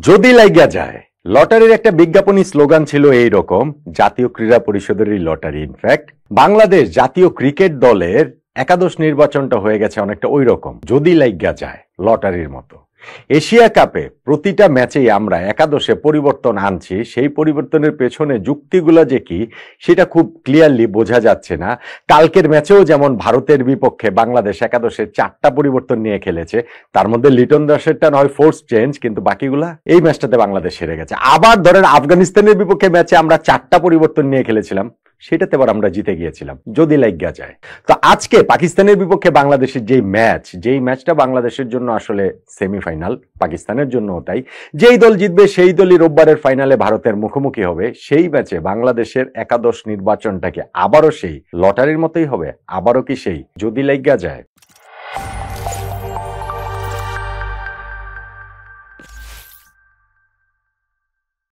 যদি লাইগা যায়। লটারির একটা বিজ্ঞাপনী স্লোগান ছিল এই রকম, জাতীয় ক্রীড়া পরিষদেরই লটারি। ইনফ্যাক্ট বাংলাদেশ জাতীয় ক্রিকেট দলের একাদশ নির্বাচনটা হয়ে গেছে অনেকটা ওই রকম, যদি লাইগা যায়, লটারির মতো। এশিয়া কাপে প্রতিটা ম্যাচেই আমরা একাদশে পরিবর্তন আনছি, সেই পরিবর্তনের পেছনে যুক্তিগুলো যে কি সেটা খুব ক্লিয়ারলি বোঝা যাচ্ছে না। কালকের ম্যাচেও যেমন ভারতের বিপক্ষে বাংলাদেশ একাদশে 4টা পরিবর্তন নিয়ে খেলেছে, তার মধ্যে লিটন দাসেরটা নয় ফোর্স চেঞ্জ, কিন্তু বাকিগুলা এই ম্যাচটাতে বাংলাদেশ হেরে গেছে। আবার ধরেন আফগানিস্তানের বিপক্ষে ম্যাচে আমরা 4টা পরিবর্তন নিয়ে খেলেছিলাম, সেটাতে আবার আমরা জিতে গিয়েছিলাম, যদি লাইগা যায়। তো আজকে পাকিস্তানের বিপক্ষে বাংলাদেশের যেই ম্যাচটা বাংলাদেশের জন্য আসলে সেমিফাইনাল, পাকিস্তানের জন্য তাই, যেই দল জিতবে সেই দলই রোববারের ফাইনালে ভারতের মুখোমুখি হবে। সেই ম্যাচে বাংলাদেশের একাদশ নির্বাচনটাকে আবারও সেই লটারির মতোই হবে, আবারও কি সেই যদি লাইগা যায়।